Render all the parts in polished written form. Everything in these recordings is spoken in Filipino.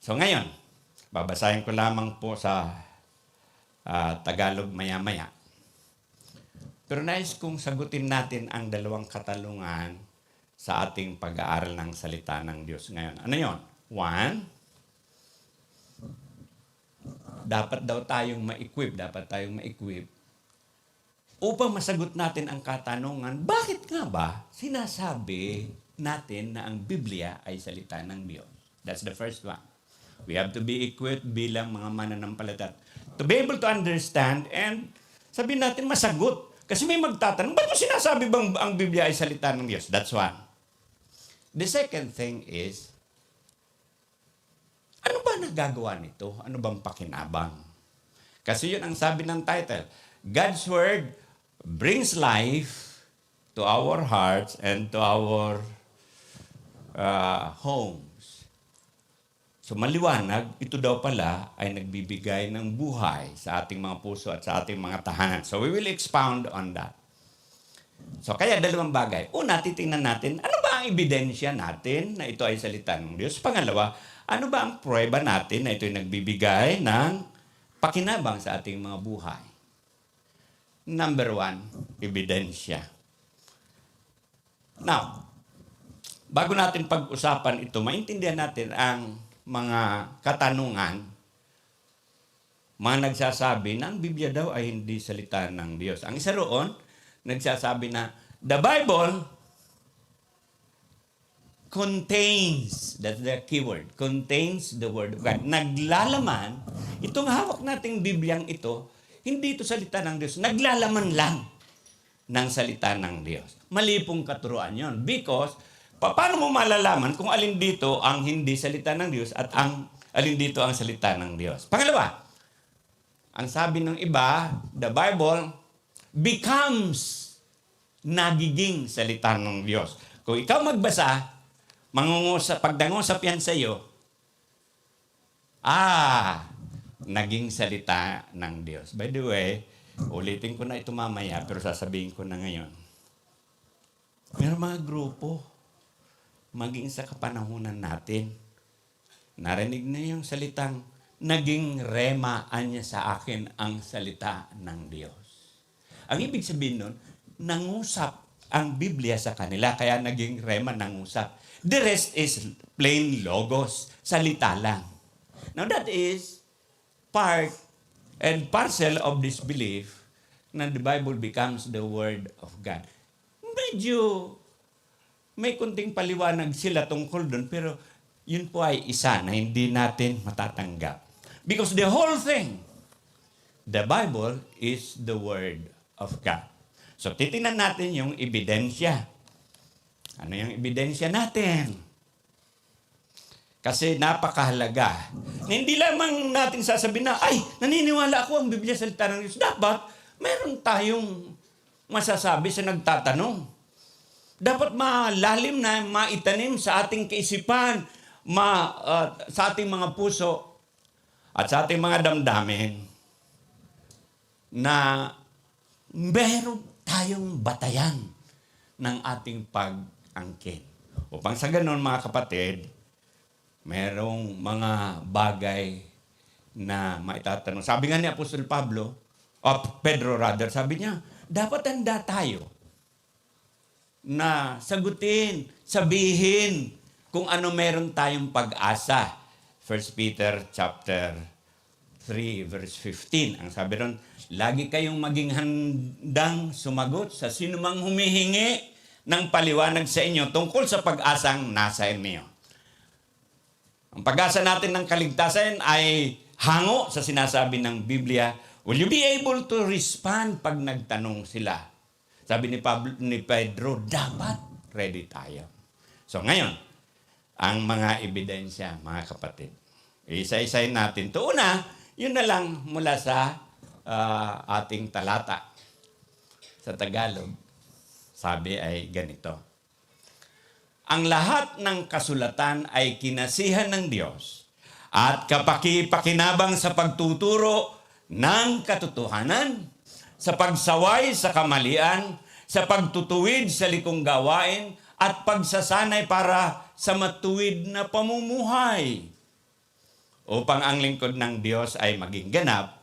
So ngayon, babasahin ko lamang po sa Tagalog maya-maya. Pero nais kong sagutin natin ang dalawang katanungan sa ating pag-aaral ng salita ng Diyos ngayon. Ano yon? One, dapat daw tayong ma-equip upang masagot natin ang katanungan, bakit nga ba sinasabi natin na ang Biblia ay salita ng Diyos? That's the first one. We have to be equipped bilang mga mananampalataya to be able to understand and sabihin natin masagot. Kasi may magtatanong, ba't mo sinasabi bang ang Biblia ay salita ng Diyos? That's one. The second thing is, ano ba nagagawa nito? Ano bang pakinabang? Kasi yun ang sabi ng title. God's Word brings life to our hearts and to our homes. So maliwanag, ito daw pala ay nagbibigay ng buhay sa ating mga puso at sa ating mga tahanan. So we will expound on that. So kaya dalawang bagay. Una, titingnan natin, ano ba ang ebidensya natin na ito ay salita ng Diyos? Pangalawa, ano ba ang pruweba natin na ito ay nagbibigay ng pakinabang sa ating mga buhay? Number one, ebidensya. Now, bago natin pag-usapan ito, maintindihan natin ang mga katanungan, mga nagsasabi na ang Biblia daw ay hindi salita ng Diyos. Ang isa roon, nagsasabi na the Bible contains, that's the keyword, contains the Word of God. Naglalaman, itong hawak nating Bibliang ito, hindi ito salita ng Diyos. Naglalaman lang ng salita ng Diyos. Mali pong katuruan yon. Because, paano mo malalaman kung alin dito ang hindi salita ng Diyos at alin dito ang salita ng Diyos? Pangalawa, ang sabi ng iba, the Bible becomes nagiging salita ng Diyos. Kung ikaw magbasa, pagdangusap yan sa iyo, naging salita ng Diyos. By the way, ulitin ko na ito mamaya, pero sasabihin ko na ngayon. Meron mga grupo, maging sa kapanahunan natin, narinig na yung salitang, naging remaan niya sa akin ang salita ng Diyos. Ang ibig sabihin nun, nangusap ang Biblia sa kanila, kaya naging rema, nangusap. The rest is plain logos, salita lang. Now that is part and parcel of this belief na the Bible becomes the Word of God. Medyo may kunting paliwanag sila tungkol doon, pero yun po ay isa na hindi natin matatanggap. Because the whole thing, the Bible is the Word of God. So, titingnan natin yung ebidensya. Ano yung ebidensya natin? Kasi napakahalaga. Na hindi lamang natin sasabihin na, naniniwala ako ang Biblia salita ng Diyos. Dapat, meron tayong masasabi sa nagtatanong. Dapat malalim na maitanim sa ating kaisipan, sa ating mga puso, at sa ating mga damdamin, na meron tayong batayan ng ating pag-angkin. Upang sa ganon, mga kapatid, merong mga bagay na maitatanong. Sabi nga ni Apostol Pedro, sabi niya, dapat handa tayo na sagutin, sabihin kung ano meron tayong pag-asa. 1 Peter chapter 3 verse 15. Ang sabi ron, lagi kayong maging handang sumagot sa sinumang humihingi ng paliwanag sa inyo tungkol sa pag-asang nasa inyo. Ang pag-asa natin ng kaligtasan ay hango sa sinasabi ng Biblia. Will you be able to respond pag nagtanong sila? Sabi ni Pedro, dapat ready tayo. So ngayon, ang mga ebidensya, mga kapatid. Isa-isayin natin. Ito una, yun na lang mula sa ating talata. Sa Tagalog, sabi ay ganito. Ang lahat ng kasulatan ay kinasihan ng Diyos at kapaki-pakinabang sa pagtuturo ng katotohanan, sa pagsaway sa kamalian, sa pagtutuwid sa likong gawain, at pagsasanay para sa matuwid na pamumuhay, upang ang lingkod ng Diyos ay maging ganap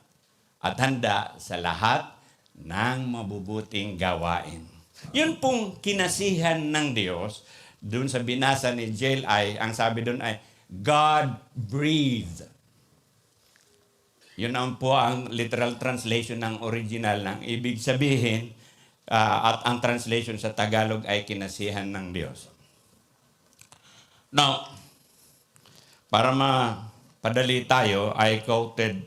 at handa sa lahat ng mabubuting gawain. Yun pong kinasihan ng Diyos, doon sa binasa ni Jael ang sabi doon ay, God breathed Yun ang po ang literal translation ng original ng ibig sabihin at ang translation sa Tagalog ay kinasihan ng Diyos. Now, para mapadali tayo, I quoted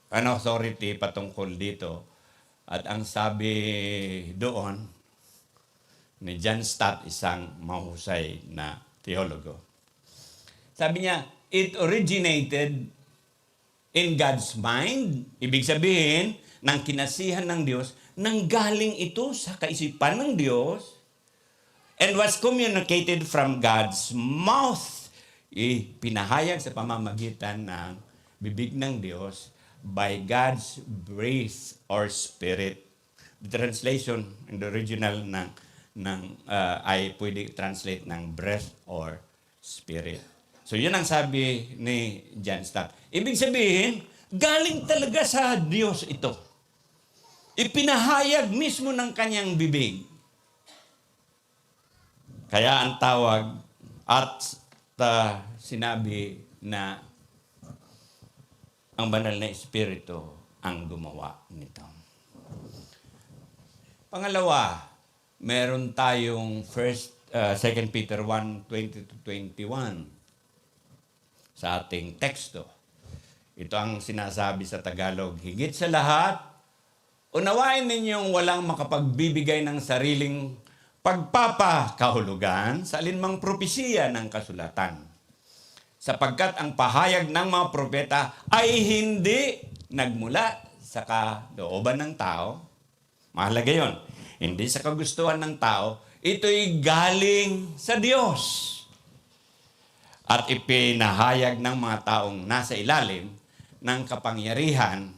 an authority patungkol dito. At ang sabi doon ni John Stott, isang mahusay na teologo. Sabi niya, it originated in God's mind. Ibig sabihin, ng kinasihan ng Diyos, nanggaling ito sa kaisipan ng Diyos and was communicated from God's mouth. Pinahayag sa pamamagitan ng bibig ng Diyos by God's breath or spirit. The translation in the original ay pwede translate ng breath or spirit. So yun ang sabi ni John Stott. Ibig sabihin, galing talaga sa Diyos ito. Ipinahayag mismo ng kanyang bibig. Kaya ang tawag at sinabi na ang banal na Espiritu ang gumawa nito. Pangalawa, meron tayong 2 Peter 1:20-21 sa ating teksto. Ito ang sinasabi sa Tagalog, higit sa lahat, unawain ninyong walang makapagbibigay ng sariling pagpapakahulugan sa alinmang propesiya ng kasulatan. Sapagkat ang pahayag ng mga propeta ay hindi nagmula sa kalooban ng tao. Mahalaga yun. Hindi sa kagustuhan ng tao. Ito'y galing sa Diyos. At ipinahayag ng mga taong nasa ilalim ng kapangyarihan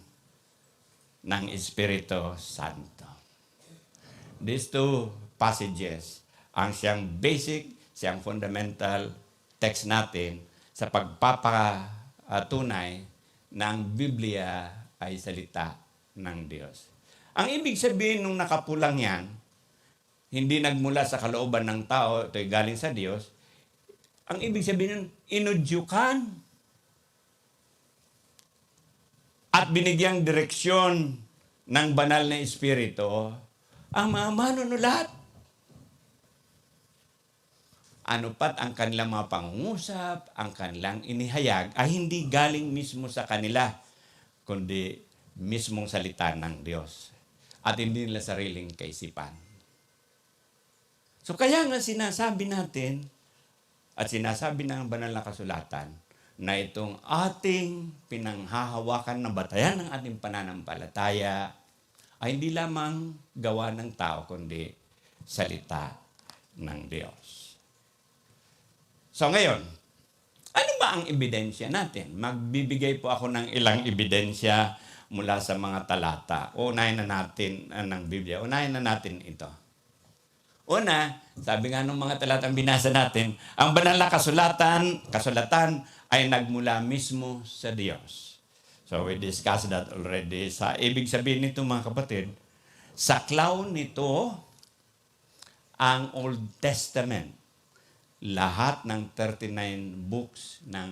ng Espiritu Santo. These two passages ang siyang basic, siyang fundamental text natin sa pagpapatunay na ang Biblia ay salita ng Diyos. Ang ibig sabihin nung nakapulang yan, hindi nagmula sa kalooban ng tao, ito'y galing sa Diyos. Ang ibig sabihin nun, inudyukan at binigyang direksyon ng banal na Espiritu ang mga manunulat. Ano pat ang kanilang mga pangungusap, ang kanilang inihayag, ay hindi galing mismo sa kanila, kundi mismong salita ng Diyos. At hindi nila sariling kaisipan. So kaya nga sinasabi natin, at sinasabi ng banal na kasulatan, na itong ating pinanghahawakan na batayan ng ating pananampalataya ay hindi lamang gawa ng tao, kundi salita ng Diyos. So ngayon, ano ba ang ebidensya natin? Magbibigay po ako ng ilang ebidensya mula sa mga talata. Unahin na natin ng Biblia. Unahin na natin ito. Una, sabi nga ng mga talatang binasa natin, ang banal na kasulatan ay nagmula mismo sa Diyos. So we discussed that already. Sa ibig sabihin nito mga kapatid, saklaw nito ang Old Testament. Lahat ng 39 books ng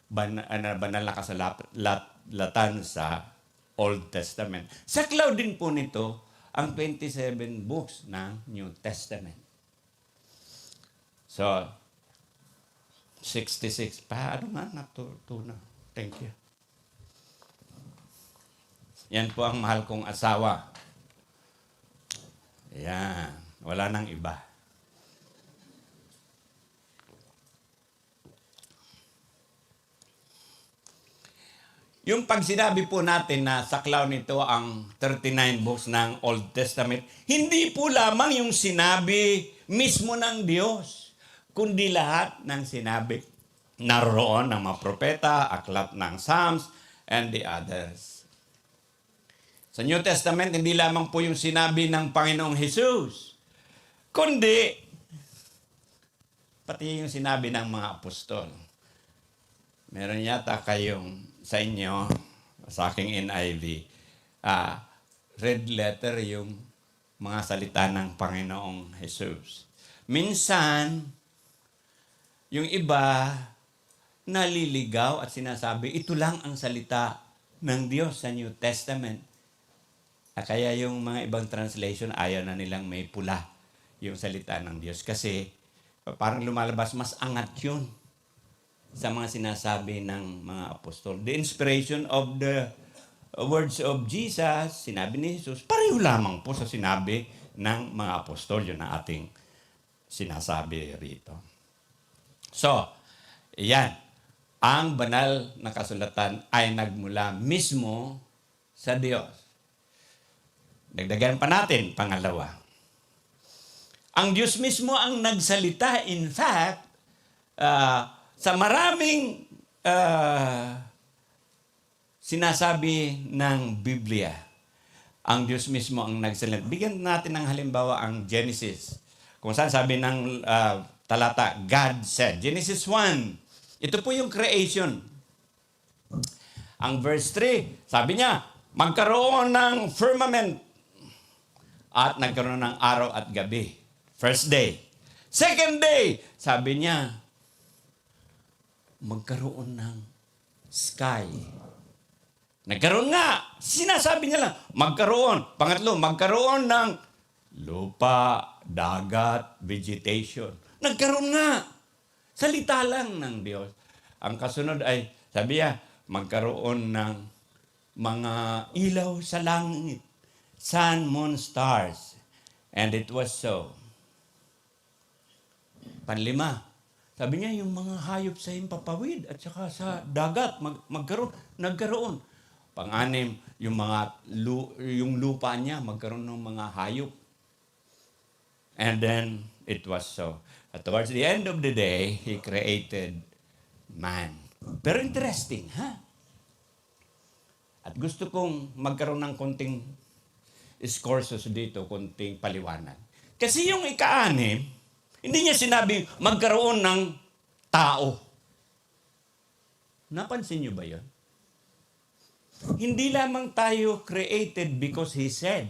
banal na kasulatan sa Old Testament. Saklaw din po nito ang 27 books ng New Testament. So, 66. Paano nga natutunan? Thank you. Yan po ang mahal kong asawa. Yan. Wala nang iba. Yung pag sinabi po natin na saklaw nito ang 39 books ng Old Testament, hindi po lamang yung sinabi mismo ng Diyos, kundi lahat ng sinabi naroon ng mga propeta, aklat ng Psalms, and the others. Sa New Testament, hindi lamang po yung sinabi ng Panginoong Jesus, kundi pati yung sinabi ng mga apostol. Meron yata kayong sa inyo, sa aking NIV, red letter yung mga salita ng Panginoong Jesus. Minsan, yung iba, naliligaw at sinasabi, ito lang ang salita ng Diyos sa New Testament. Kaya yung mga ibang translation, ayaw na nilang may pula yung salita ng Diyos. Kasi parang lumalabas, mas angat yun sa mga sinasabi ng mga apostol. The inspiration of the words of Jesus, sinabi ni Jesus, pareho lamang po sa sinabi ng mga apostol. Yun ang ating sinasabi rito. So, yan. Ang banal na kasulatan ay nagmula mismo sa Diyos. Dagdagan pa natin, pangalawa. Ang Diyos mismo ang nagsalita. In fact, sa maraming sinasabi ng Biblia, ang Diyos mismo ang nagsalita. Bigyan natin ng halimbawa ang Genesis. Kung saan sabi ng talata, God said. Genesis 1. Ito po yung creation. Ang verse 3, sabi niya, magkaroon ng firmament at nagkaroon ng araw at gabi. First day. Second day, sabi niya, magkaroon ng sky. Nagkaroon nga. Sinasabi niya lang, magkaroon. Pangatlo, magkaroon ng lupa, dagat, vegetation. Nagkaroon nga. Salita lang ng Diyos. Ang kasunod ay, sabi niya, magkaroon ng mga ilaw sa langit. Sun, moon, stars. And it was so. Panlima, sabi niya, yung mga hayop sa himpapawid at saka sa dagat, nagkaroon. Pang-anim, yung lupa niya, magkaroon ng mga hayop. And then, it was so. At towards the end of the day, He created man. Pero interesting, ha? At gusto kong magkaroon ng konting discourses dito, konting paliwanag. Kasi yung ika-anim, hindi niya sinabi magkaroon ng tao. Napansin niyo ba yun? Hindi lamang tayo created because He said.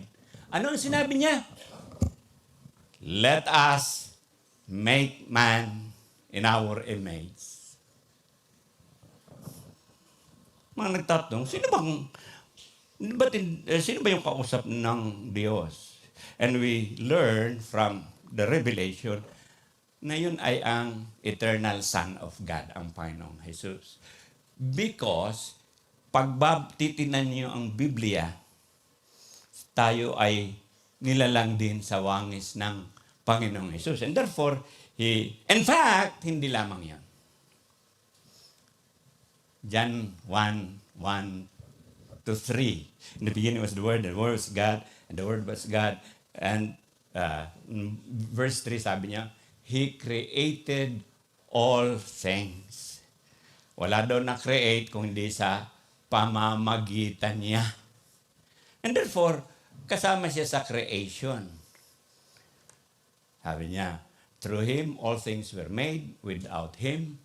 Ano ang sinabi niya? Let us make man in our image. Mga nagtatanong, sino ba yung kausap ng Diyos? And we learn from the revelation na yun ay ang eternal Son of God, ang Panginoong Jesus. Because, pag titinan niyo ang Biblia, tayo ay nilalang din sa wangis ng Panginoong Jesus. And therefore, in fact, hindi lamang yan. John 1:1-3. In the beginning was the Word was God, and the Word was God. And verse 3 sabi niya, He created all things. Wala daw na-create kung hindi sa pamamagitan niya. And therefore, kasama siya sa creation. Sabi niya, through Him all things were made, without Him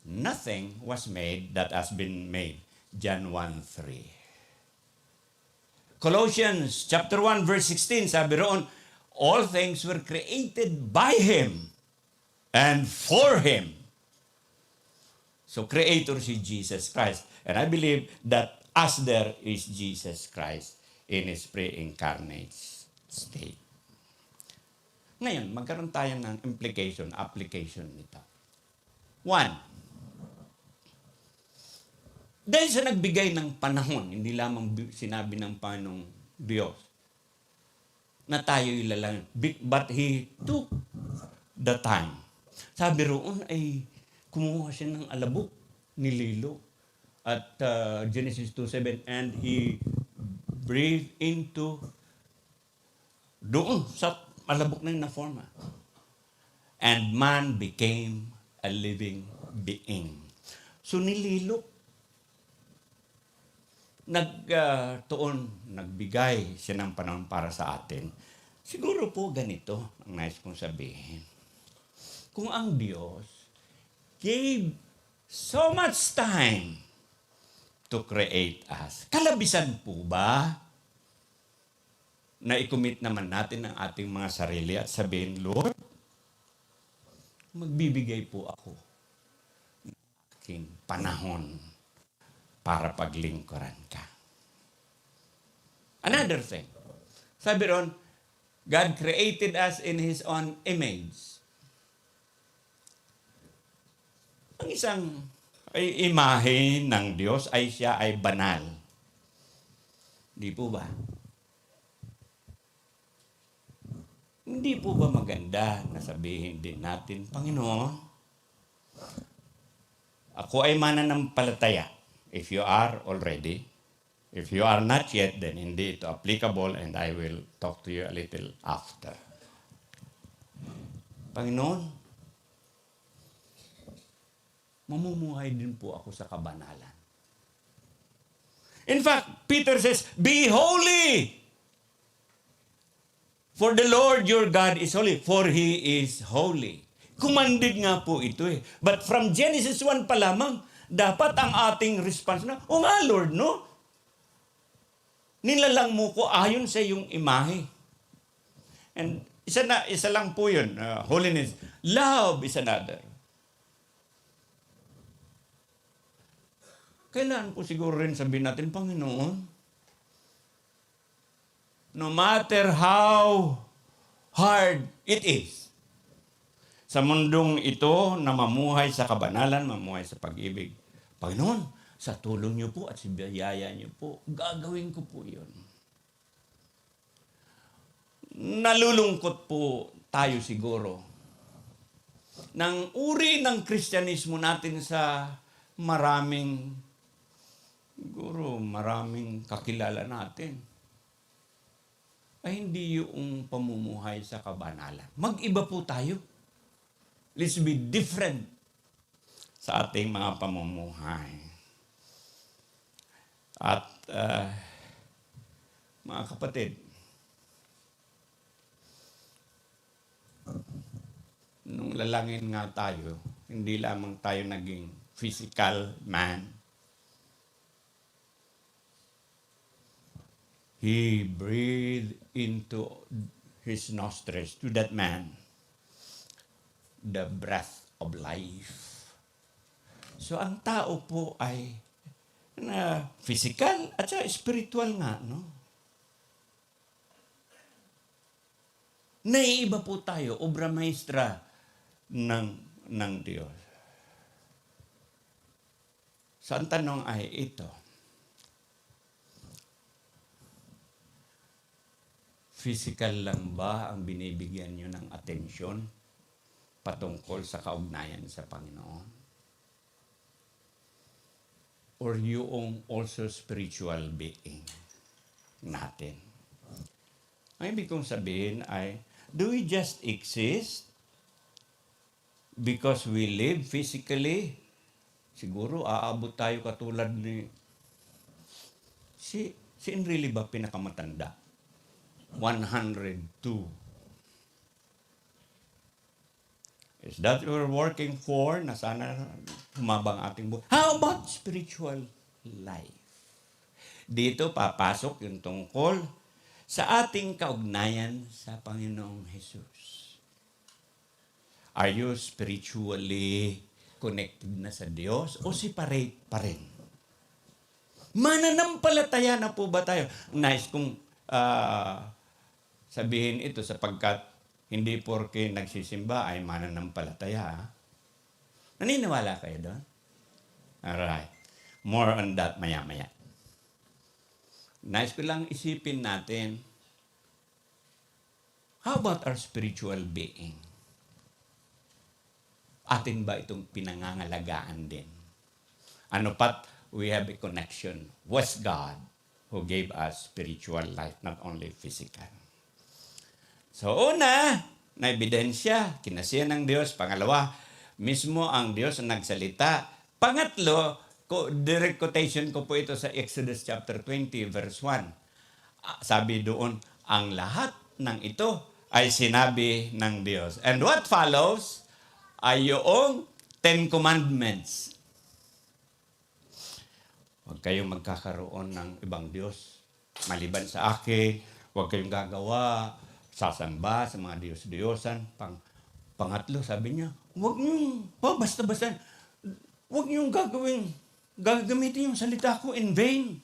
nothing was made that has been made. John 1:3. Colossians chapter 1 verse 16, sabi roon, all things were created by Him and for Him. So creator si Jesus Christ. And I believe that as there is Jesus Christ in His pre-incarnate state. Ngayon, magkaroon tayo ng application nito. 1. Dahil sa nagbigay ng panahon, hindi lamang sinabi ng Panginoong Diyos na tayo ilalang, but He took the time. Sabi roon ay kumuha siya ng alabok, nililo. At Genesis 2:7, and He breathed into doon sa alabok na yun na forma. And man became a living being. So nililo. Nagbigay siya ng panahon para sa atin. Siguro po ganito ang nais kong sabihin. Kung ang Diyos gave so much time to create us, kalabisan po ba na i-commit naman natin ang ating mga sarili at sabihin, Lord, magbibigay po ako ng aking panahon para paglingkuran ka. Another thing, sabi ron, God created us in His own image. Ang isang imahe ng Diyos ay siya ay banal. Di po ba? Hindi po ba maganda na sabihin din natin, Panginoon, ako ay mananampalataya. If you are already, if you are not yet, then hindi ito applicable and I will talk to you a little after. Panginoon, mamumuhay din po ako sa kabanalan. In fact, Peter says, be holy! For the Lord your God is holy, for He is holy. Commanded nga po ito eh. But from Genesis 1 pa lamang, dapat ang ating response na, o nga Lord, no? Nilalang mo ko ayon sa iyong imahe. And isa lang po yun, holiness. Love is another. Kailangan po siguro rin sabihin natin, Panginoon, no matter how hard it is, sa mundong ito na mamuhay sa kabanalan, mamuhay sa pag-ibig, Panginoon, sa tulong niyo po at sa biyaya niyo po, gagawin ko po yun. Nalulungkot po tayo siguro ng uri ng Kristyanismo natin sa maraming kakilala natin ay hindi yung pamumuhay sa kabanalan. Mag-iba po tayo. Let's be different sa ating mga pamumuhay. At mga kapatid, nung lalangin nga tayo, hindi lamang tayo naging physical man. He breathed into his nostrils, to that man, the breath of life. So ang tao po ay na physical at saka spiritual nga, no? Naiiba po tayo, obra maestra ng Diyos. So ang tanong ay ito, physical lang ba ang binibigyan nyo ng atensyon patungkol sa kaugnayan sa Panginoon? Or yung also spiritual being natin? Ang ibig kong sabihin ay, do we just exist because we live physically? Siguro aabot tayo katulad ni si Enrile ba pinakamatanda? 102. Is that what we're working for? Na sana humabang ating buhay. How about spiritual life? Dito papasok yung tungkol sa ating kaugnayan sa Panginoong Jesus. Are you spiritually connected na sa Diyos o separate pa rin? Mananampalataya na po ba tayo? Nice kung sabihin ito sapagkat hindi porke nagsisimba ay mananampalataya. Naniniwala kayo doon? Alright. More on that maya-maya. Nice ko lang isipin natin, how about our spiritual being? Atin ba itong pinangangalagaan din? Ano pat, we have a connection with God who gave us spiritual life, not only physical. So una, na ebidensya, kinasiya ng Diyos. Pangalawa, mismo ang Diyos ang nagsalita. Pangatlo, direct quotation ko po ito sa Exodus chapter 20, verse 1. Sabi doon, ang lahat ng ito ay sinabi ng Diyos. And what follows ay yung 10 Commandments. Huwag kayong magkakaroon ng ibang Diyos maliban sa akin. Huwag kayong gagawa, sasamba sa mga Diyos-Diyosan. Pangatlo, sabi niya, huwag basta-basta. huwag niyong gagamitin yung salita ko in vain.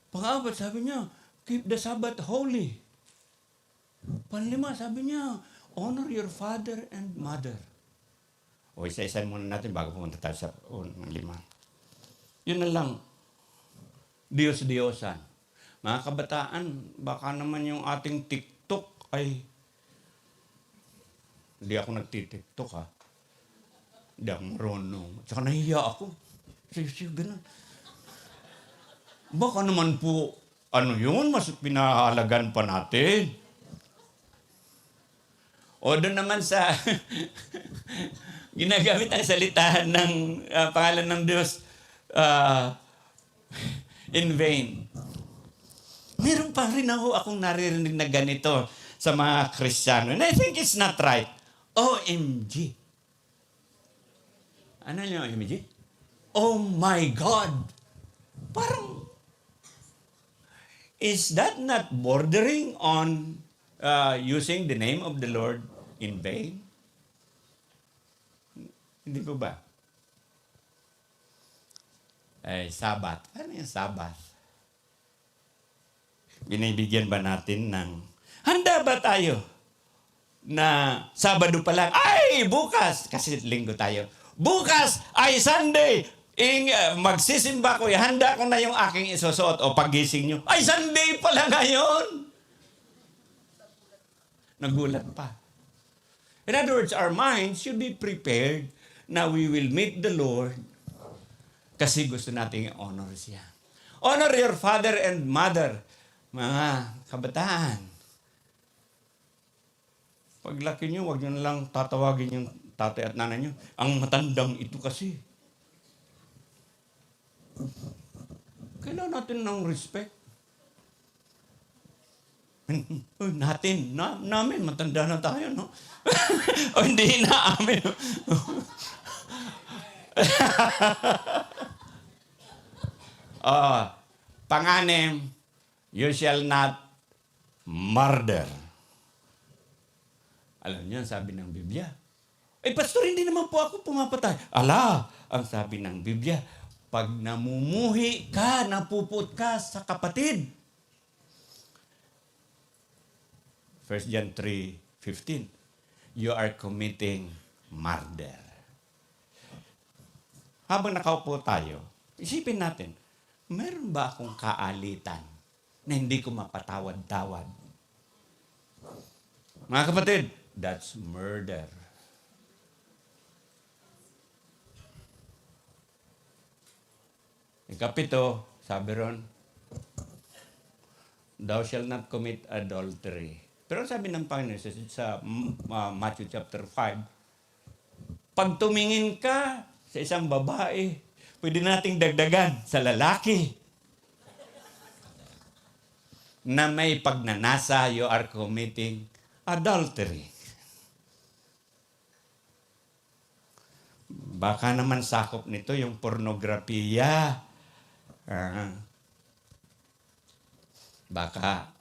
Pang-apat, sabi niya, keep the Sabbath holy. Panlima, sabi niya, honor your father and mother. O isa-isa muna natin bago pumunta tayo sa lima. Yun na lang. Diyos-Diyosan. Mga kabataan, baka naman yung ating TikTok ay hindi ako nagtitiktok ha. Hindi ako marunong. Tsaka nahiya ako. Siya, ganun. Baka naman po, yun, mas pinahalagan pa natin. O doon naman sa ginagamit ang salita ng pangalan ng Diyos in vain. Meron pa rin akong naririnig na ganito sa mga Kristiyano. And I think it's not right. OMG. Ano yung OMG? Oh my God. Parang, is that not bordering on using the name of the Lord in vain? Hindi po ba? Sabat. Ano yung Sabat? Binibigyan ba natin ng, handa ba tayo na Sabado pa lang? Ay, bukas! Kasi linggo tayo. Bukas ay Sunday! Magsisimba ko, handa ko na yung aking isusuot o paggising nyo. Ay, Sunday pala ngayon! Nagulat pa. In other words, our minds should be prepared na we will meet the Lord kasi gusto nating honor siya. Honor your father and mother. Mga kabataan. Paglaki nyo, huwag nyo na lang tatawagin yung tatay at nanay nyo. Ang matandang ito kasi. Kailangan natin ng respect. Namin, matanda na tayo, no? O hindi na, amin. Panganim, you shall not murder. Alam niyo, sabi ng Biblia. Pastor, hindi naman po ako pumapatay. Ang sabi ng Biblia, pag namumuhi ka, napuput ka sa kapatid. 1 John 3:15, you are committing murder. Habang nakaupo tayo, isipin natin, meron ba akong kaalitan na hindi ko mapatawad-tawad? Mga kapatid, that's murder. Ikapito, sabi ron, thou shall not commit adultery. Pero sabi ng Panginoon sa Matthew chapter 5, pag tumingin ka sa isang babae, pwede nating dagdagan sa lalaki na may pagnanasa, you are committing adultery. Baka naman sakop nito yung pornografiya. Baka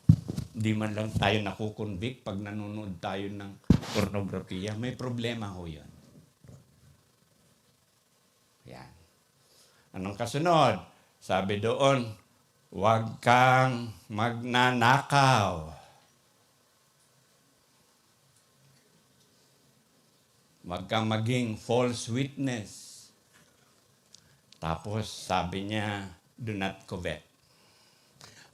di man lang tayo nakukonvict pag nanonood tayo ng pornografiya. May problema ho yun. Yan. Anong kasunod? Sabi doon, huwag kang magnanakaw. Huwag kang maging false witness. Tapos sabi niya, do not covet.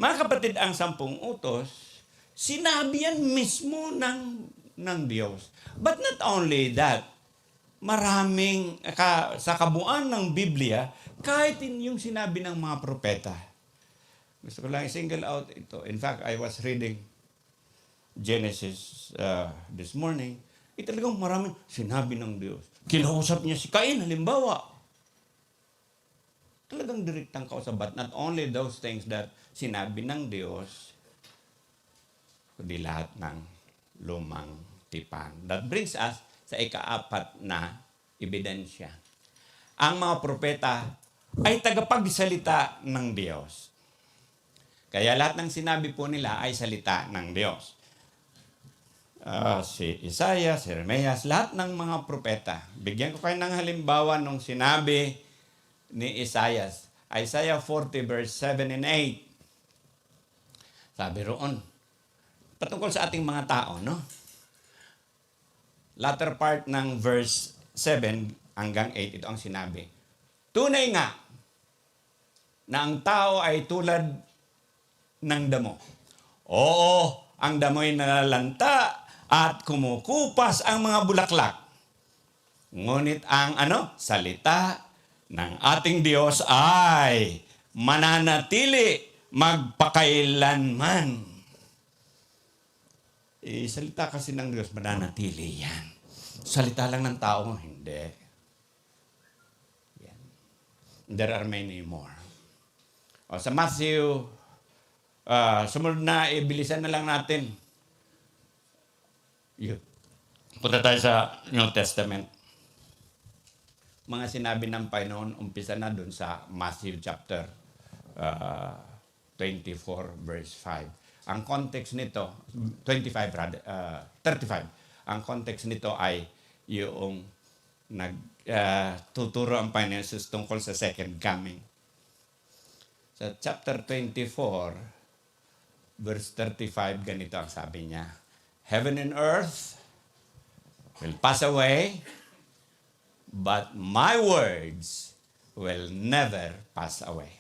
Mga kapatid, ang 10 utos, sinabi yan mismo ng Diyos. But not only that, maraming, sa kabuuan ng Biblia, kahit yung sinabi ng mga propeta. Gusto ko lang i-single out ito. In fact, I was reading Genesis this morning. Talagang maraming sinabi ng Diyos. Kinausap niya si Cain, halimbawa. Talagang direktang kausap. But not only those things that sinabi ng Diyos, kundi lahat ng lumang tipan. That brings us sa ika-4 na ebidensya. Ang mga propeta ay tagapagsalita ng Diyos. Kaya lahat ng sinabi po nila ay salita ng Diyos. Si Isaiah, si Jeremias, lahat ng mga propeta. Bigyan ko kayo ng halimbawa nung sinabi ni Isaiah. Isaiah 40 verse 7 and 8. Sabi roon, patungkol sa ating mga tao, no? Latter part ng verse 7 hanggang 8, ito ang sinabi. Tunay nga na ang tao ay tulad ng damo. Oo, ang damo'y nalalanta at kumukupas ang mga bulaklak. Ngunit ang salita ng ating Diyos ay mananatili magpakailanman. Salita kasi ng Diyos, mananatili yan. Salita lang ng tao, hindi. Yan. There are many more. O, sa Matthew, sumunod na, ibilisan na lang natin. Punta tayo sa New Testament. Mga sinabi ng Panginoon, umpisa na dun sa Matthew chapter 24 verse 5. Ang context nito, 35. Ang context nito ay yung tuturo ang Panginoon Jesus tungkol sa second coming. Sa chapter 24, verse 35, ganito ang sabi niya. Heaven and earth will pass away, but my words will never pass away.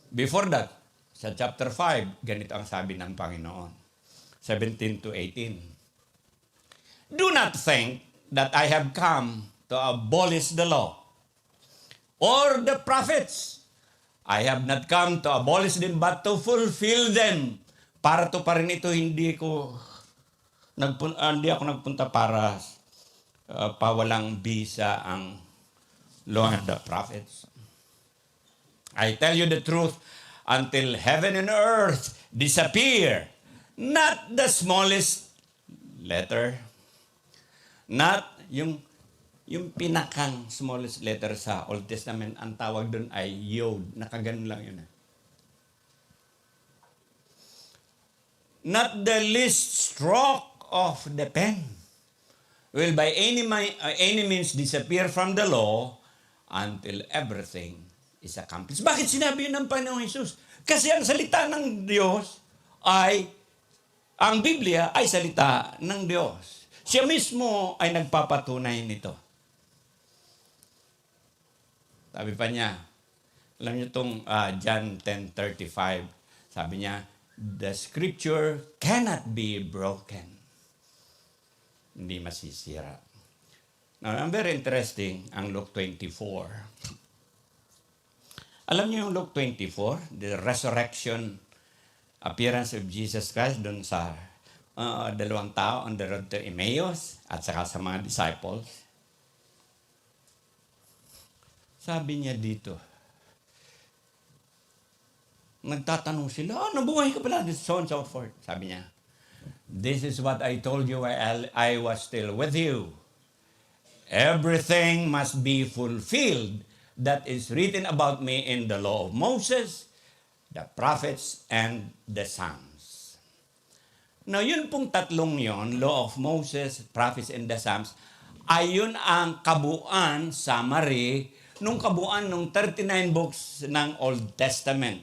Before that, sa chapter 5, ganito ang sabi ng Panginoon. 17 to 18. Do not think that I have come to abolish the law or the prophets. I have not come to abolish them but to fulfill them. Para to pa rin ito, hindi ako nagpunta para pawalang bisa ang law and the prophets. I tell you the truth, until heaven and earth disappear, not the smallest letter, not yung pinakang smallest letter sa Old Testament, ang tawag doon ay yod. Nakaganon lang yun. Not the least stroke of the pen will by any means disappear from the law until everything is accomplished. Bakit sinabi yun ng Panginoong Jesus? Kasi ang salita ng Diyos ang Biblia ay salita ng Diyos. Siya mismo ay nagpapatunay nito. Sabi pa niya, alam niyo itong John 10:35, sabi niya, the scripture cannot be broken. Hindi masisira. Now, very interesting ang Luke 24. Alam niyo yung Luke 24, the resurrection appearance of Jesus Christ doon sa dalawang tao on the road to Emmaus at saka sa mga disciples. Sabi niya dito, nagtatanong sila, nabuhay ka pala, so on so forth. Sabi niya, this is what I told you while I was still with you. Everything must be fulfilled that is written about me in the law of Moses, the prophets, and the Psalms. Now, yun pong tatlong yon, law of Moses, prophets, and the Psalms, ay yun ang kabuuan, summary, nung kabuuan ng 39 books ng Old Testament.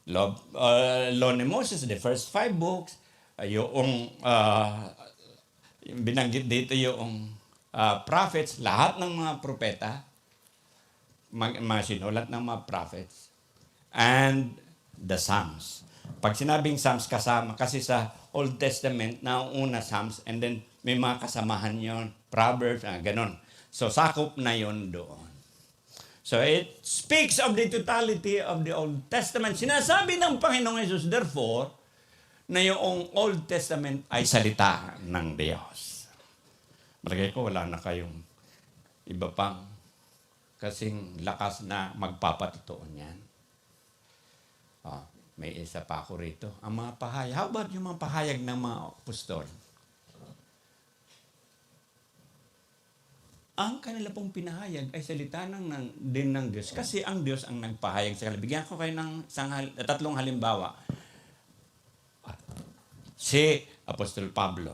Law ni Moses, the first 5 books, yung binanggit dito yung prophets, lahat ng mga propeta, mga sinulat ng mga prophets, and the Psalms. Pag sinabing Psalms, kasama kasi sa Old Testament, nauna Psalms, and then may mga kasamahan yon, Proverbs, ganon. So, sakop na yon doon. So, it speaks of the totality of the Old Testament. Sinasabi ng Panginoong Jesus, therefore, na yung Old Testament ay salita ng Diyos. Malagay ko, wala na kayong iba pang kasing lakas na magpapatotoo niyan. May isa pa ako rito. Ang mga pahayag. How about yung mga pahayag ng mga apostol? Ang kanila pong pinahayag ay salita din ng Diyos. Kasi ang Diyos ang nagpahayag sa kanila. Bigyan ko kayo ng 3 halimbawa. Si Apostol Pablo.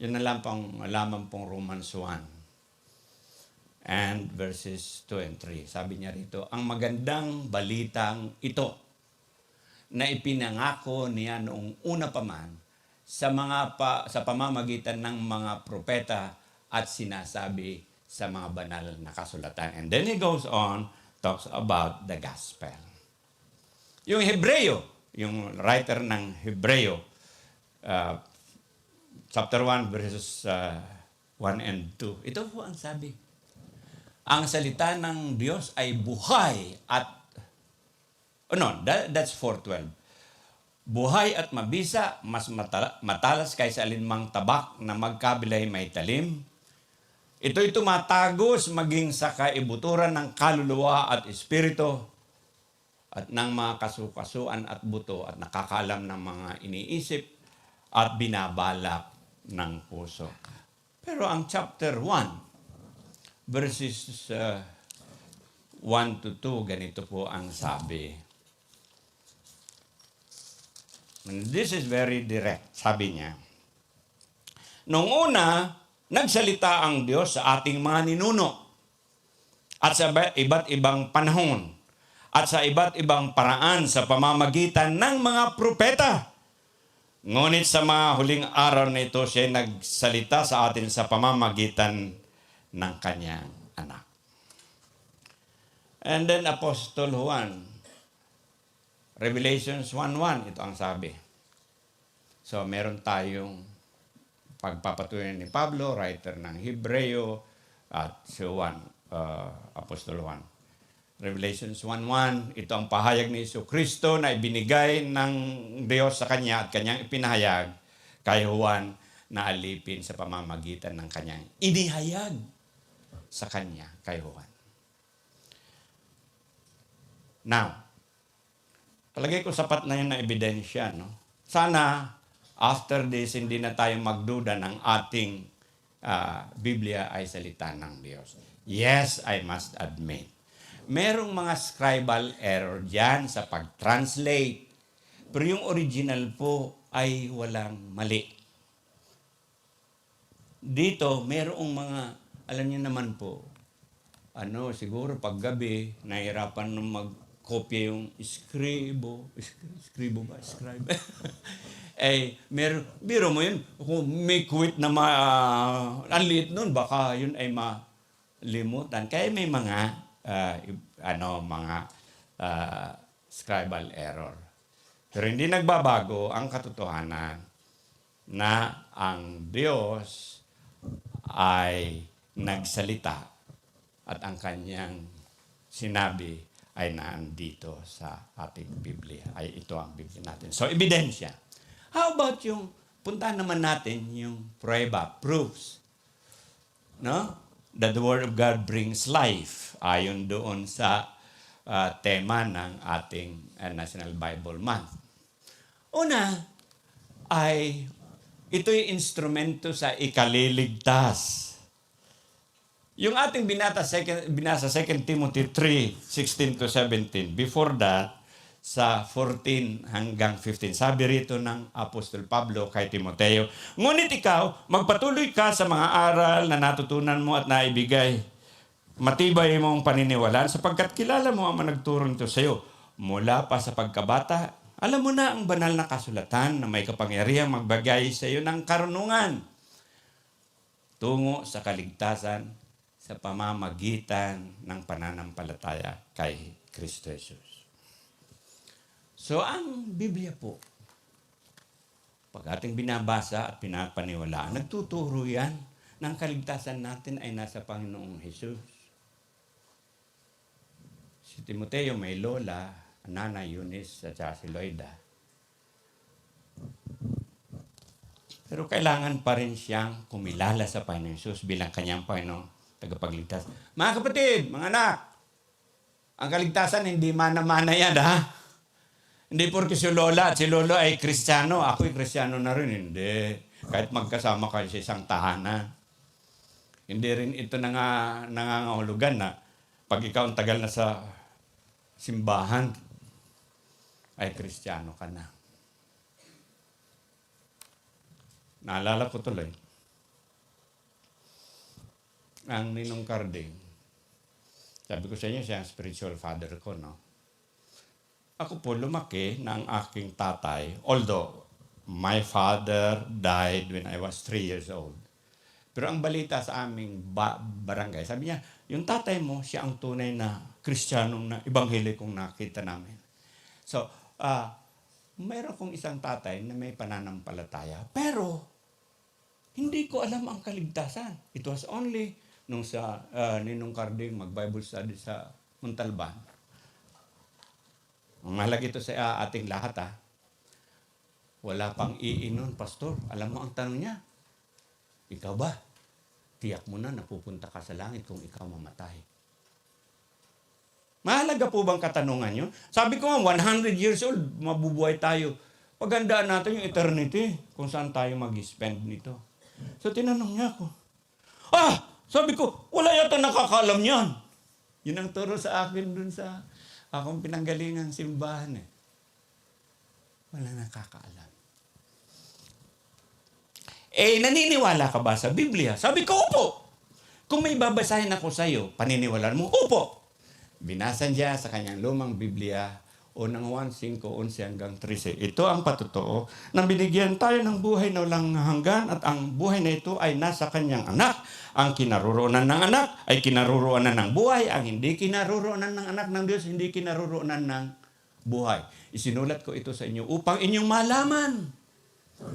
Yun na lang pang malaman pong Romans 1 and verses 2 and 3. Sabi niya rito, ang magandang balitang ito na ipinangako niya noong una pa man sa pamamagitan ng mga propeta at sinasabi sa mga banal na kasulatan. And then he goes on, talks about the gospel. Yung Hebreo, yung writer ng Hebreo, chapter 1 verses 1 and 2. Ito po ang sabi. Ang salita ng Diyos ay buhay at that's 4:12. Buhay at mabisa, mas matalas kaysa alinmang tabak na magkabilay may talim. Ito'y tumatagos maging sa kaibuturan ng kaluluwa at espiritu at ng mga kasukasuan at buto at nakakaalam ng mga iniisip at binabalak ng puso. Pero ang chapter 1, verses 1 to 2, ganito po ang sabi. And this is very direct, sabi niya. Noong una, nagsalita ang Diyos sa ating mga ninuno at sa iba't ibang panahon at sa iba't ibang paraan sa pamamagitan ng mga propeta. Ngunit sa mga huling araw na ito, siya nagsalita sa atin sa pamamagitan ng kanyang anak. And then Apostle Juan, Revelations 1:1, ito ang sabi. So meron tayong pagpapatuloy ni Pablo, writer ng Hebreo, at si Juan, Apostol Juan. Revelations 1:1, ito ang pahayag ni Jesucristo na ibinigay ng Diyos sa kanya at kanyang ipinahayag kay Juan na alipin sa pamamagitan ng kanyang inihayag sa kanya kay Juan. Now, palagay ko sapat na yun na ebidensya, no? Sana, after this, hindi na tayo magduda ng ating Biblia ay salita ng Diyos. Yes, I must admit. Merong mga scribal error dyan sa pag-translate. Pero yung original po ay walang mali. Dito, merong mga, alam niyo naman po, siguro paggabi, nahirapan nung kopya yung scribe. Biro mo yun, kung may quit na ang liit nun, baka yun ay malimutan. Kaya may mga, scribal error. Pero hindi nagbabago ang katotohanan na ang Diyos ay nagsalita at ang kanyang sinabi ay naandito sa ating Biblia. Ay ito ang Biblia natin. So, ebidensya. How about yung, punta naman natin yung prueba, proofs. No? That the Word of God brings life. Ayon doon sa tema ng ating National Bible Month. Una, ay ito'y instrumento sa ikaliligtas. Yung ating binasa 2 Timothy 3:16-17. Before that, sa 14 hanggang 15. Sabi rito ng Apostol Pablo kay Timoteo, ngunit ikaw, magpatuloy ka sa mga aral na natutunan mo at naibigay. Matibay mong paniniwalaan sapagkat kilala mo ang nagturo nito sa iyo. Mula pa sa pagkabata, alam mo na ang banal na kasulatan na may kapangyarihang magbagay sa iyo ng karunungan tungo sa kaligtasan sa pamamagitan ng pananampalataya kay Kristo Jesus. So, ang Biblia po, pag ating binabasa at pinapaniwalaan, nagtuturo yan ng kaligtasan natin ay nasa Panginoong Jesus. Si Timoteo may lola, Nanay Eunice at si Loida. Pero kailangan pa rin siyang kumilala sa Panginoong Jesus bilang kanyang Panginoong tagapagligtas. Mga kapatid, mga anak, ang kaligtasan hindi mana-mana yan, ha? Hindi porke si Lola at si Lolo ay Kristiyano, ako'y Kristiyano na rin. Hindi. Kahit magkasama kayo sa isang tahanan. Hindi rin ito nangangahulugan na pag ikaw ang tagal na sa simbahan, ay Kristiyano ka na. Naalala ko tuloy, ang Ninong Carding, sabi ko sa inyo, siya ang spiritual father ko, no? Ako po lumaki ng aking tatay, although my father died when I was 3 years old. Pero ang balita sa aming barangay, sabi niya, yung tatay mo, siya ang tunay na Kristiyanong na ebanghelikong nakita namin. So, mayroon kong isang tatay na may pananampalataya, pero hindi ko alam ang kaligtasan. It was only nung sa Ninong Carding mag-Bible study sa Montalban. Ang mahalaga ito sa ating lahat, wala pang iinon, pastor. Alam mo ang tanong niya, ikaw ba? Tiyak mo na napupunta ka sa langit kung ikaw mamatay. Mahalaga po bang katanungan nyo? Sabi ko nga, 100 years old, mabubuhay tayo. Pagandaan natin yung eternity, kung saan tayo mag-spend nito. So tinanong niya ako, sabi ko, wala yata nakakaalam yan. Yun ang turo sa akin dun sa akong pinanggalingang simbahan. Wala nakakaalam. Naniniwala ka ba sa Biblia? Sabi ko, opo. Kung may babasahin ako sa iyo, paniniwalaan mo, opo. Binasa niya sa kanyang lumang Biblia, unang 1, 5, 11 hanggang 13. Ito ang patotoo na binigyan tayo ng buhay na walang hanggan at ang buhay na ito ay nasa kanyang anak. Ang kinaroroonan ng anak ay kinaroroonan ng buhay. Ang hindi kinaroroonan ng anak ng Diyos, hindi kinaroroonan ng buhay. Isinulat ko ito sa inyo upang inyong malaman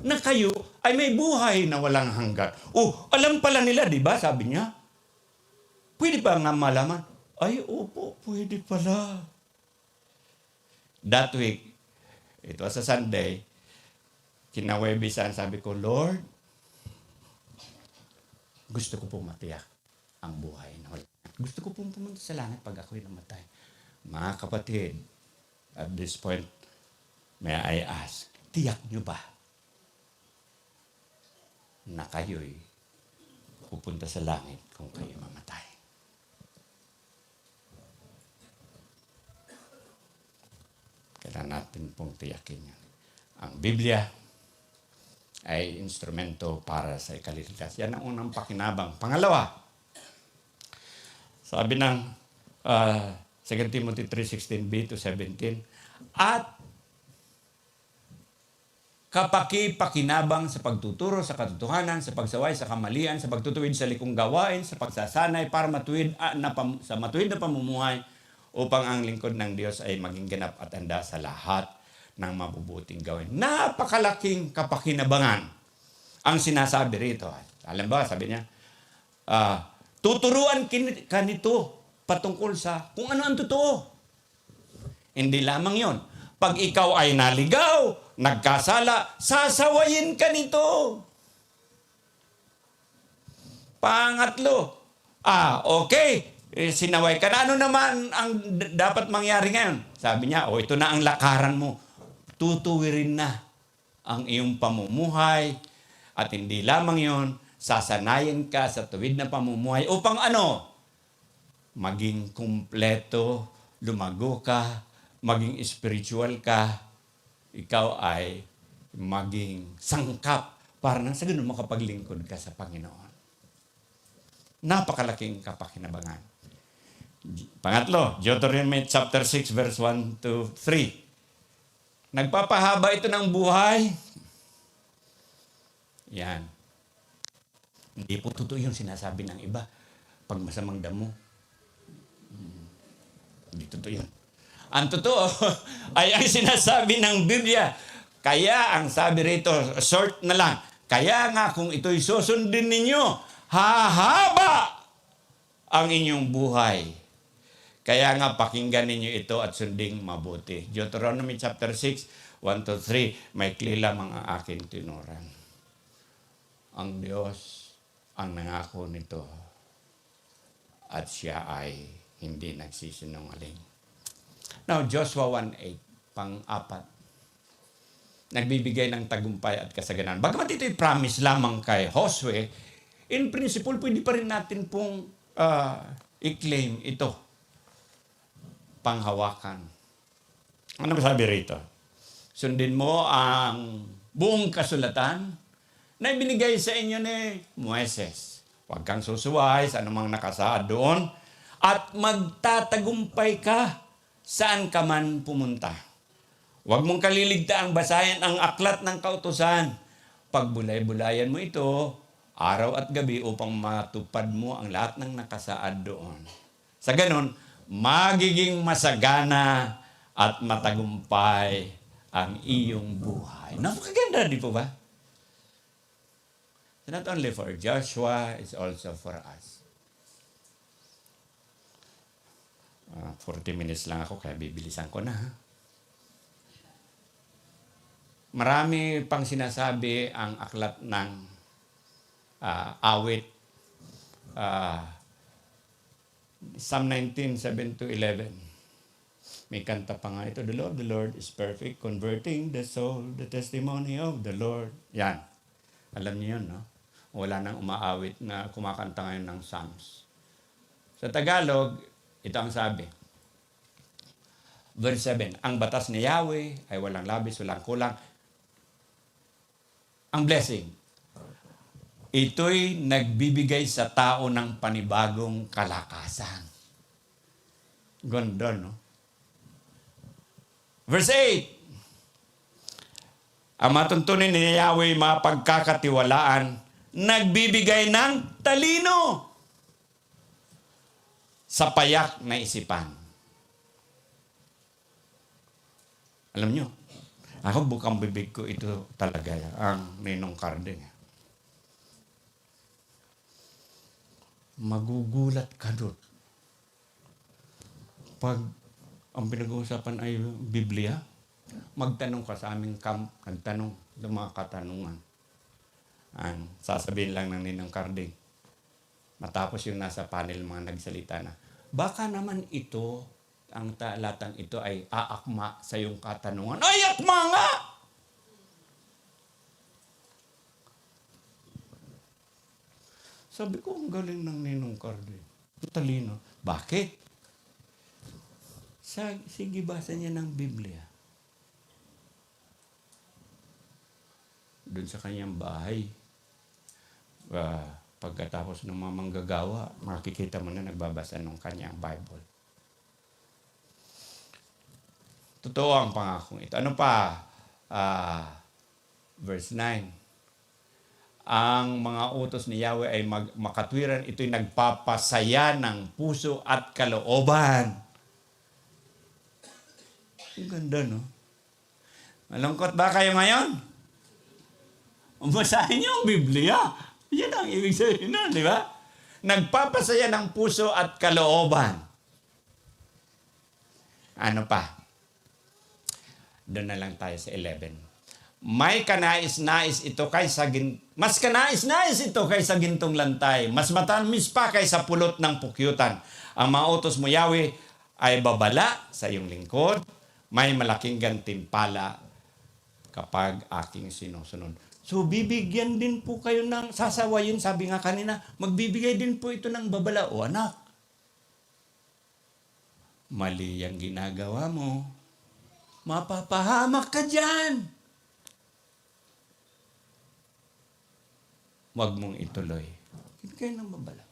na kayo ay may buhay na walang hanggan. Alam pala nila, di ba? Sabi niya. Pwede ba nga malaman? Ay, opo, pwede pala. That week, it was a Sunday, kinawebisan, sabi ko, Lord, gusto ko pong matiyak ang buhay na wala. Gusto ko pong pumunta sa langit pag ako'y namatay. Mga kapatid, at this point, may I ask, tiyak nyo ba na kayo'y pupunta sa langit kung kayo mamatay? Kailangan natin pong tiyakin yan. Ang Biblia ay instrumento para sa ikaliligtas. Yan ang unang pakinabang. Pangalawa, sabi ng 2 Timothy 3:16b to 17, at kapaki-pakinabang sa pagtuturo sa katotohanan, sa pagsaway sa kamalian, sa pagtutuwid sa likong gawain, sa pagsasanay para sa matuwid na pamumuhay, upang ang lingkod ng Diyos ay maging ganap at handa sa lahat ng mabubuting gawin. Napakalaking kapakinabangan ang sinasabi rito. Alam ba, sabi niya, tuturuan ka nito patungkol sa kung ano ang totoo. Hindi lamang yon. Pag ikaw ay naligaw, nagkasala, sasawayin ka nito. Pangatlo, okay, sinaway ka na. Ano naman ang dapat mangyari ngayon? Sabi niya, ito na ang lakaran mo. Tutuwirin na ang iyong pamumuhay. At hindi lamang yon, sasanayin ka sa tuwid na pamumuhay upang maging kumpleto, lumago ka, maging spiritual ka, ikaw ay maging sangkap para nang sa ganun makapaglingkod ka sa Panginoon. Napakalaking kapakinabangan. Pangatlo, Deuteronomy chapter 6 verse 1 to 3. Nagpapahaba ito ng buhay. Yan. Hindi po totoo yung sinasabi ng iba. Pag masamang damo. Hindi totoo yun. Ang totoo ay ang sinasabi ng Biblia. Kaya ang sabi rito, short na lang. Kaya nga kung ito'y susundin ninyo, hahaba ang inyong buhay. Kaya nga pakinggan ninyo ito at sunding mabuti. Deuteronomy chapter 6, 1 to 3, may lamang ang aking tinuran. Ang Diyos ang nangako nito at siya ay hindi nagsisinungaling. Now, Joshua 1:8, pang-apat. Nagbibigay ng tagumpay at kasaganan. Bagamat ito'y promise lamang kay Josue, in principle, pwede pa rin natin pong i-claim ito. Panghawakan. Ano sabi rito? Sundin mo ang buong kasulatan na ibinigay sa inyo ni Moises. Huwag kang susuway sa anumang nakasaad doon at magtatagumpay ka saan ka man pumunta. Huwag mong kaliligtaan basahin ang aklat ng kautusan. Pagbulay-bulayan mo ito, araw at gabi upang matupad mo ang lahat ng nakasaad doon. Sa ganon, magiging masagana at matagumpay ang iyong buhay. Napakaganda, di po ba? Not only for Joshua, it's also for us. 40 minutes lang ako, kaya bibilisan ko na. Marami pang sinasabi ang aklat ng awit. Psalm 19, 7-11. May kanta pa nga ito, the Lord is perfect, converting the soul, the testimony of the Lord. Yan. Alam niyo yun, no? Wala nang umaawit na kumakanta ngayon ng Psalms. Sa Tagalog, ito ang sabi. Verse 7, ang batas ni Yahweh ay walang labis, walang kulang. Ang blessing, ito'y nagbibigay sa tao ng panibagong kalakasan. Ganda, no? Verse 8, ang matuntunin ni Yahweh mapagkakatiwalaan, nagbibigay ng talino sa payak na isipan. Alam nyo, ako bukang bibig ko ito talaga ang Ninong Carding. Magugulat ka doon. Pag ang pinag-uusapan ay Biblia, magtanong ka sa aming camp, nagtanong ng mga katanungan. Ang sasabihin lang ng Ninong Carding, matapos yung nasa panel mga nagsalita na, baka naman ito, ang talatang ito ay aakma sa iyong katanungan. Ay, akma nga! Sabi ko, ang galing ng Ninong Carding. Talino. Bakit? Sige, basa niya ng Biblia. Doon sa kanyang bahay, pagkatapos ng mga manggagawa, makikita mo na nagbabasa ng kanyang Bible. Totoo ang pangakong ito. Ano pa? Verse 9. Ang mga utos ni Yahweh ay makatwiran. Ito'y nagpapasaya ng puso at kalooban. Ang ganda, no? Malungkot ba kayo ngayon? Basahin niyo ang Biblia. Yan ang ibig sabihin nun, di ba? Nagpapasaya ng puso at kalooban. Ano pa? Doon na lang tayo sa 11. May kanais-nais ito mas kanais-nais ito kaysa gintong lantay. Mas matamis pa kaysa pulot ng pukyutan. Ang mga utos mo, Yahweh, ay babala sa iyong lingkod. May malaking gantimpala kapag aking sinusunod. So, bibigyan din po kayo ng sasawayin. Sabi nga kanina, magbibigay din po ito ng babala. O anak, mali ang ginagawa mo. Mapapahamak ka dyan. Huwag mong ituloy. Bibigay ng babala.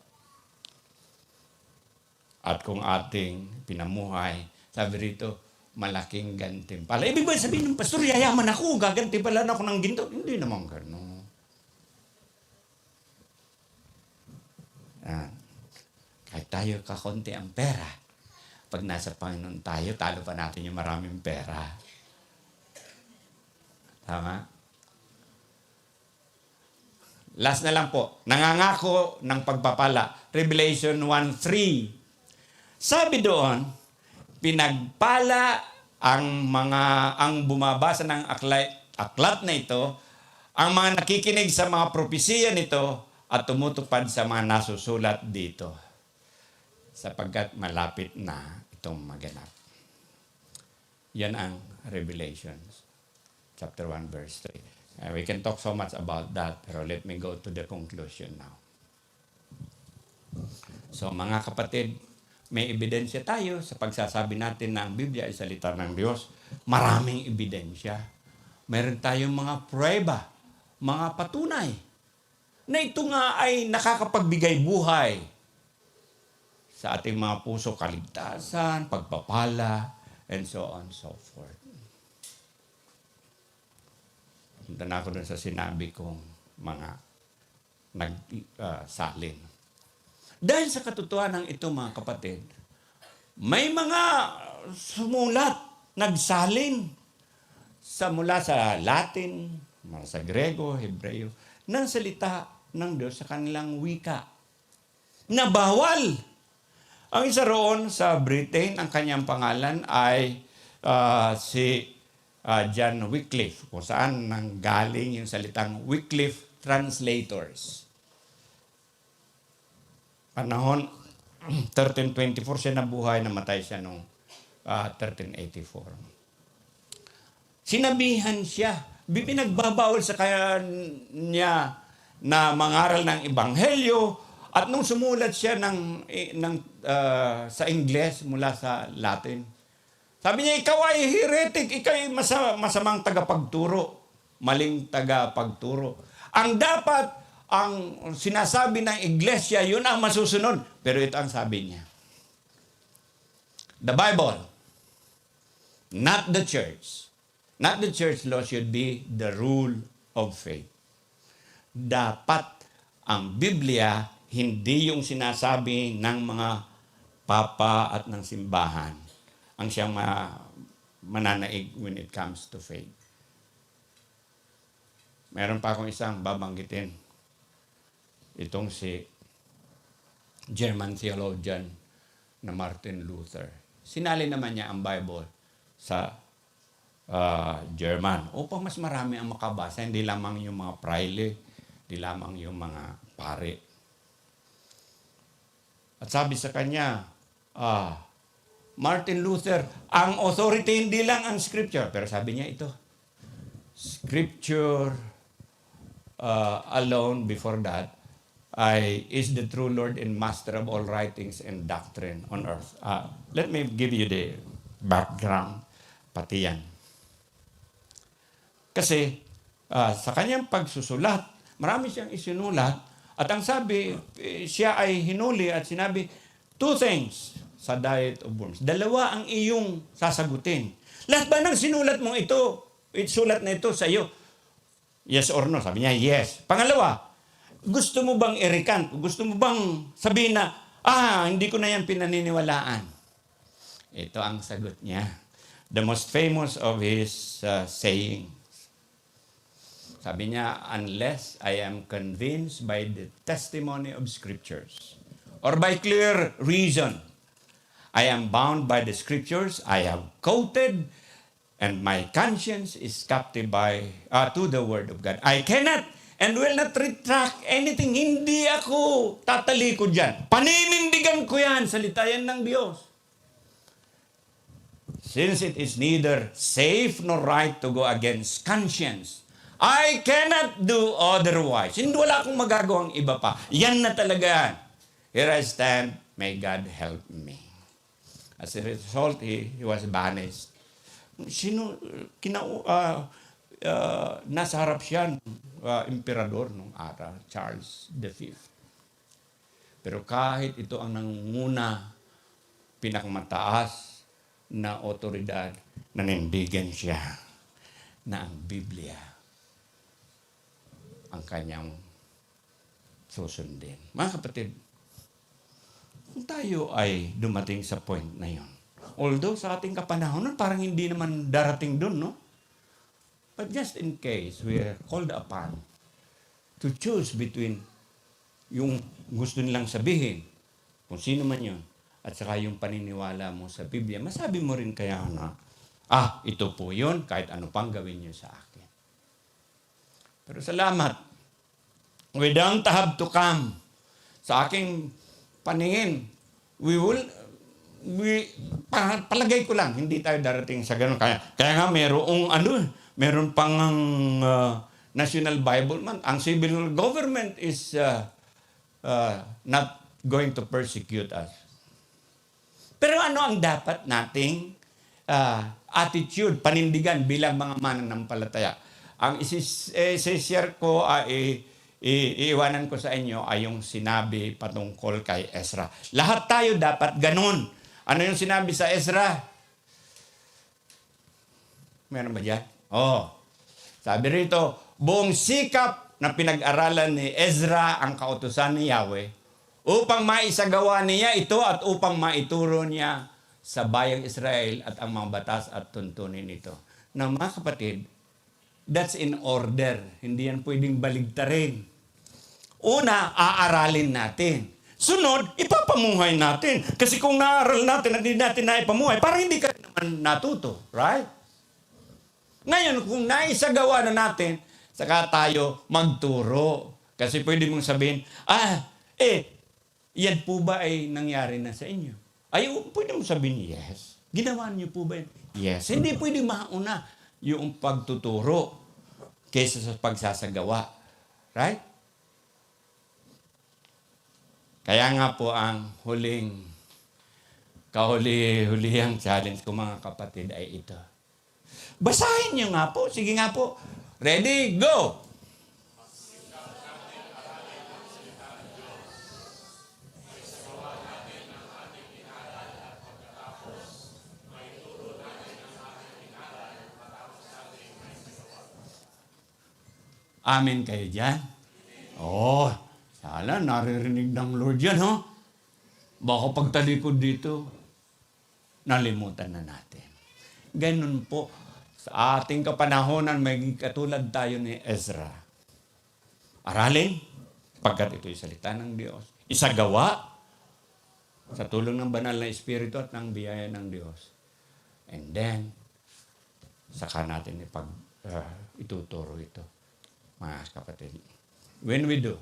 At kung ating pinamuhay, sabi rito, malaking gantimpala. Ibig ba sabihin ng pastor, yayaman ako, gagantimpalan ako ng ginto? Hindi naman gano'n. Kahit tayo kakonti ang pera, pag nasa Panginoon tayo, talo pa natin yung maraming pera. Tama? Last na lang po, nangangako ng pagpapala. Revelation 1:3. Sabi doon, pinagpala ang bumabasa ng aklat na ito, ang mga nakikinig sa mga propesiya nito at tumutupad sa mga nasusulat dito. Sapagkat malapit na itong maganap. Yan ang Revelations, chapter 1, verse 3. We can talk so much about that, pero let me go to the conclusion now. So mga kapatid, may ebidensya tayo sa pagsasabi natin na ang Biblia ay salita ng Diyos. Maraming ebidensya. Meron tayong mga pruweba, mga patunay. na ito nga ay nakakapagbigay buhay sa ating mga puso, kaligtasan, pagpapala, and so on and so forth. Punta na ako dun sa sinabi kong mga nagsalin. Dahil sa katotohanan ito, mga kapatid, may mga sumulat, nagsalin mula sa Latin, mula sa Grego, Hebreo, ng salita ng Diyos sa kanilang wika. Na bawal. Ang isa roon sa Britain, ang kanyang pangalan ay si John Wycliffe, kung saan nanggaling yung salitang Wycliffe Translators. Panahon 1324 siya nabuhay, namatay siya noong 1384. Sinabihan siya, pinagbabawal sa kanya na mangaral ng Ebanghelyo, at nung sumulat siya sa Ingles mula sa Latin, sabi niya, ikaw ay heretic, ikaw ay masamang tagapagturo, maling tagapagturo. Ang dapat, ang sinasabi ng iglesia, yun ang masusunod. Pero ito ang sabi niya. The Bible, not the church. Not the church law should be the rule of faith. Dapat ang Biblia, hindi yung sinasabi ng mga papa at ng simbahan ang siyang mananaig when it comes to faith. Meron pa akong isang babanggitin. Itong si German theologian na Martin Luther. Sinali naman niya ang Bible sa German upang mas marami ang makabasa, hindi lamang yung mga praile, hindi lamang yung mga pare. At sabi sa kanya, Martin Luther, ang authority hindi lang ang scripture. Pero sabi niya ito, scripture alone before that is the true Lord and Master of all writings and doctrine on earth. Let me give you the background, pati yan. Kasi sa kanyang pagsusulat, marami siyang isinulat, at ang sabi, siya ay hinuli at sinabi, two things sa diet of worms. Dalawa ang iyong sasagutin. Lahat ba ng sinulat mong ito, sulat na ito sa iyo? Yes or no? Sabi niya, yes. Pangalawa, gusto mo bang i-recant? Gusto mo bang sabihin na, hindi ko na yan pinaniniwalaan? Ito ang sagot niya. The most famous of his sayings. Sabi niya, unless I am convinced by the testimony of scriptures or by clear reason, I am bound by the scriptures I have quoted, and my conscience is captive to the word of God. I cannot and will not retract anything. Hindi ako tatalikod dyan. Paninindigan ko yan. Salita yan ng Diyos. Since it is neither safe nor right to go against conscience, I cannot do otherwise. Hindi wala akong magagawang iba pa. Yan na talaga. Here I stand. May God help me. As a result, he was banished. Nasa harap siya, emperador nung araw, Charles V. Pero kahit ito ang nangunguna, pinakamataas na otoridad, nanindigan siya na ang Biblia ang kanyang susundin. Mga kapatid, kung tayo ay dumating sa point na yon, although sa ating kapanahonan, parang hindi naman darating dun, no? But just in case we are called upon to choose between yung gusto nilang sabihin, kung sino man yun, at saka yung paniniwala mo sa Biblia, masabi mo rin kaya na, ito po yun, kahit ano pang gawin niyo sa akin. Pero salamat, we don't have to come. Sa aking paningin, palagay ko lang, hindi tayo darating sa ganun. Kaya nga meron pang National Bible Month. Ang civil government is not going to persecute us. Pero ano ang dapat nating attitude, panindigan bilang mga mananampalataya? Ang isi-share ko ay iiwanan ko sa inyo ay yung sinabi patungkol kay Ezra. Lahat tayo dapat ganun. Ano yung sinabi sa Ezra? Meron ba dyan? Sabi rito, buong sikap na pinag-aralan ni Ezra ang kautusan ni Yahweh upang maisagawa niya ito at upang maituro niya sa bayang Israel at ang mga batas at tuntunin ito. Na mga kapatid, that's in order. Hindi yan pwedeng baligtarin. Una, aaralin natin. Sunod, ipapamuhay natin. Kasi kung naaral natin at hindi natin naipamuhay, parang hindi ka naman natuto. Right? Ngayon, kung naisagawa na natin, saka tayo magturo. Kasi pwede mong sabihin, yan po ba ay nangyari na sa inyo? Ay, pwede mong sabihin, yes. Ginawa niyo po ba yun? Yes. Hindi pwede mauna yung pagtuturo kaysa sa pagsasagawa. Right? Kaya nga po ang kahuli-hulihang challenge ko mga kapatid ay ito. Basahin niyo nga po. Sige nga po. Ready? Go! Amen kayo dyan? Sana naririnig ng Lord yan, ha? Baka pagtalikod dito, nalimutan na natin. Ganun po, sa ating kapanahonan, may katulad tayo ni Ezra. Aralin, pagkat ito'y salita ng Diyos. Isagawa, sa tulong ng banal na Espiritu at ng biyaya ng Diyos. And then, saka natin ituturo ito. Mga kapatid. When we do,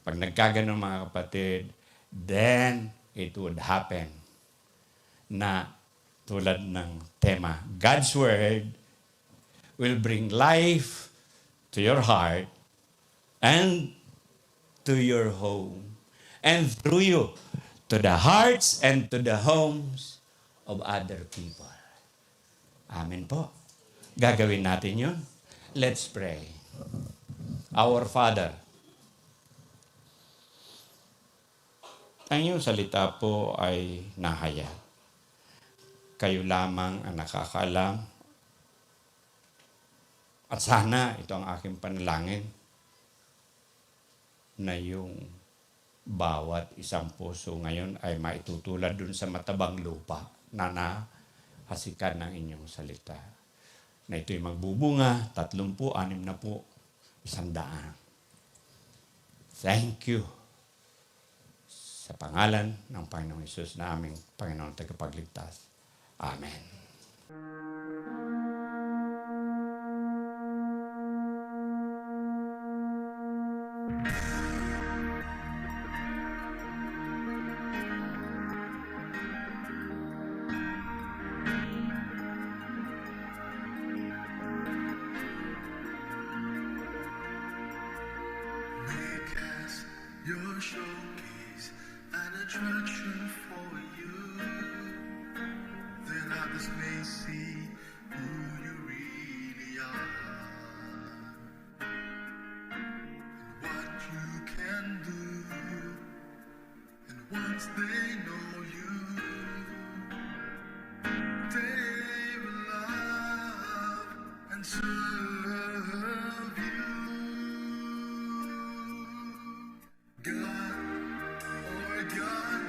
pag nagkaganon mga kapatid, then it would happen na tulad ng tema, God's Word will bring life to your heart and to your home and through you to the hearts and to the homes of other people. Amen po. Gagawin natin yun. Let's pray. Our Father, ang iyong salita po ay nahayag. Kayo lamang ang nakakaalam. At sana, ito ang aking panalangin, na yung bawat isang puso ngayon ay maitutulad dun sa matabang lupa na nahasikan ng inyong salita. Na ito'y magbubunga, 30, 60, 100. Thank you sa pangalan ng Panginoong Hesus na aming Panginoong Tagapagligtas. Amen. Your showcase an attraction for you, then others may see who you really are, and what you can do, and once they know you, they will love and serve you. God, oh God.